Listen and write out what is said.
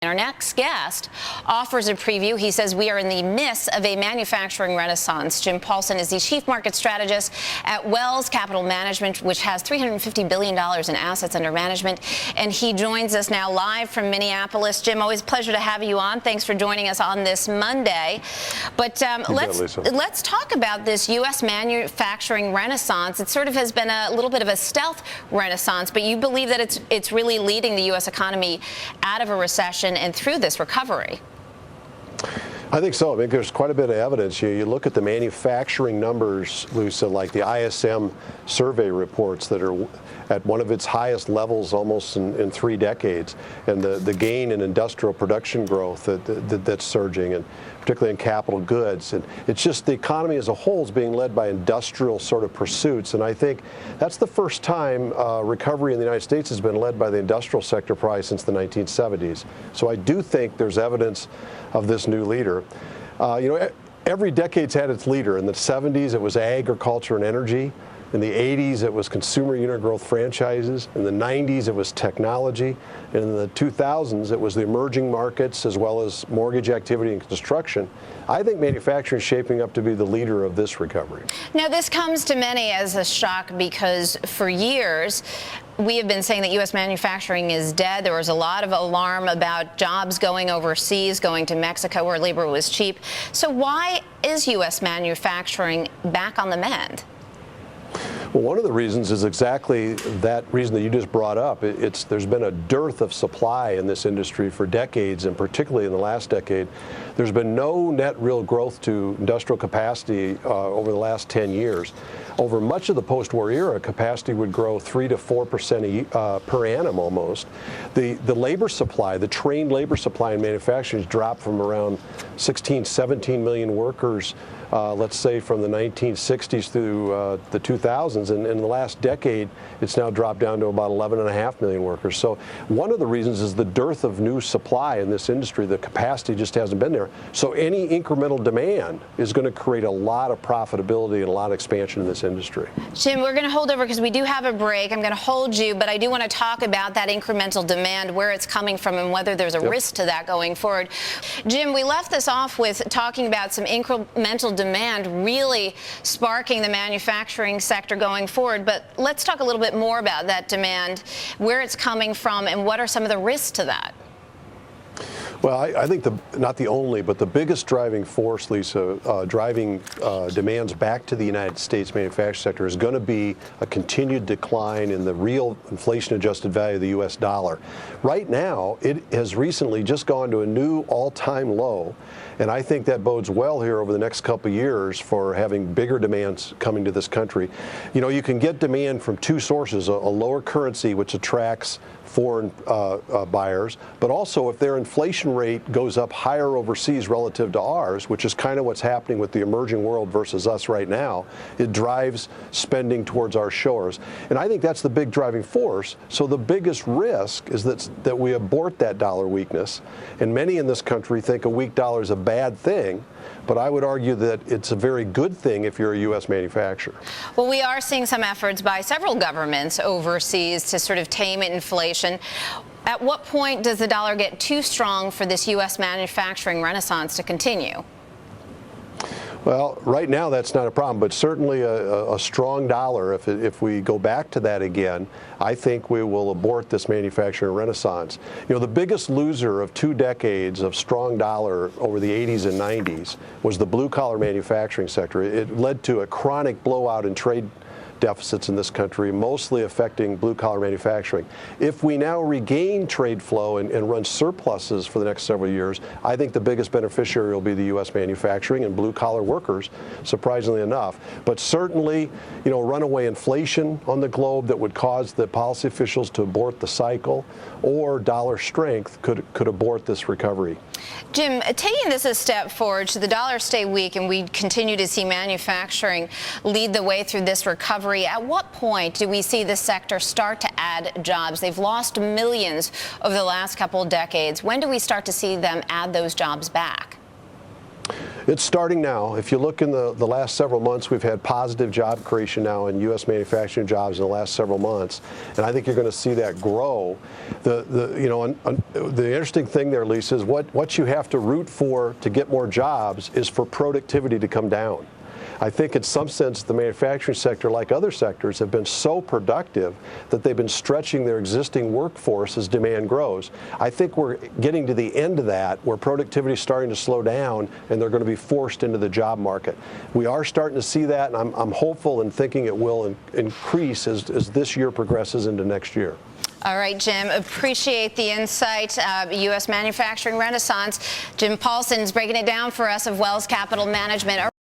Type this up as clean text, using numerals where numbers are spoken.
our next guest offers a preview. He says we are in the midst of a manufacturing renaissance. Jim Paulsen is the chief market strategist at Wells Capital Management, which has $350 billion in assets under management. And he joins us now live from Minneapolis. Jim, always a pleasure to have you on. Thanks for joining us on this Monday. But let's talk about this U.S. manufacturing renaissance. It sort of has been a little bit of a stealth renaissance, but you believe that it's really leading the U.S. economy out of a recession and through this recovery. I think so. I mean, there's quite a bit of evidence here. You look at the manufacturing numbers, Lisa, like the ISM survey reports that are at one of its highest levels almost in 3 decades, and the gain in industrial production growth that's surging, and particularly in capital goods. And it's just the economy as a whole is being led by industrial sort of pursuits. And I think that's the first time recovery in the United States has been led by the industrial sector probably since the 1970s. So I do think there's evidence of this new leader. Every decade's had its leader. In the 70s, it was agriculture and energy. In the 80s, it was consumer unit growth franchises. In the 90s, it was technology. And in the 2000s, it was the emerging markets as well as mortgage activity and construction. I think manufacturing is shaping up to be the leader of this recovery. Now, this comes to many as a shock because for years, we have been saying that U.S. manufacturing is dead. There was a lot of alarm about jobs going overseas, going to Mexico where labor was cheap. So why is U.S. manufacturing back on the mend? Well, one of the reasons is exactly that reason that you just brought up. There's been a dearth of supply in this industry for decades, and particularly in the last decade. There's been no net real growth to industrial capacity over the last 10 years. Over much of the post-war era, capacity would grow 3 to 4% per annum almost. The labor supply, the trained labor supply in manufacturing has dropped from around 16, 17 million workers let's say from the 1960s through the 2000s, and in the last decade, it's now dropped down to about 11.5 million workers. So one of the reasons is the dearth of new supply in this industry. The capacity just hasn't been there. So any incremental demand is going to create a lot of profitability and a lot of expansion in this industry. Jim, we're going to hold over because we do have a break. I'm going to hold you, but I do want to talk about that incremental demand, where it's coming from, and whether there's a risk to that going forward. Jim, we left this off with talking about some incremental demand really sparking the manufacturing sector going forward. But let's talk a little bit more about that demand, where it's coming from, and what are some of the risks to that? Well, I think not the only, but the biggest driving force, Lisa, driving demands back to the United States manufacturing sector is going to be a continued decline in the real inflation-adjusted value of the U.S. dollar. Right now, it has recently just gone to a new all-time low, and I think that bodes well here over the next couple of years for having bigger demands coming to this country. You know, you can get demand from 2 sources, a lower currency, which attracts foreign buyers, but also if their inflation rate goes up higher overseas relative to ours, which is kind of what's happening with the emerging world versus us right now, it drives spending towards our shores. And I think that's the big driving force. So the biggest risk is that we abort that dollar weakness. And many in this country think a weak dollar is a bad thing. But I would argue that it's a very good thing if you're a U.S. manufacturer. Well, we are seeing some efforts by several governments overseas to sort of tame inflation. At what point does the dollar get too strong for this U.S. manufacturing renaissance to continue? Well, right now that's not a problem, but certainly a strong dollar, if we go back to that again, I think we will abort this manufacturing renaissance. You know, the biggest loser of 2 decades of strong dollar over the 80s and 90s was the blue-collar manufacturing sector. It led to a chronic blowout in trade deficits in this country, mostly affecting blue-collar manufacturing. If we now regain trade flow and run surpluses for the next several years, I think the biggest beneficiary will be the U.S. manufacturing and blue-collar workers, surprisingly enough. But certainly, you know, runaway inflation on the globe that would cause the policy officials to abort the cycle, or dollar strength could abort this recovery. Jim, taking this a step forward, should the dollar stay weak and we continue to see manufacturing lead the way through this recovery, at what point do we see this sector start to add jobs? They've lost millions over the last couple of decades. When do we start to see them add those jobs back? It's starting now. If you look in the last several months, we've had positive job creation now in U.S. manufacturing jobs in the last several months, and I think you're going to see that grow. The interesting thing there, Lisa, is what you have to root for to get more jobs is for productivity to come down. I think in some sense the manufacturing sector, like other sectors, have been so productive that they've been stretching their existing workforce as demand grows. I think we're getting to the end of that where productivity is starting to slow down and they're going to be forced into the job market. We are starting to see that, and I'm hopeful and thinking it will increase as this year progresses into next year. All right, Jim, appreciate the insight. U.S. manufacturing renaissance. Jim Paulsen is breaking it down for us of Wells Capital Management.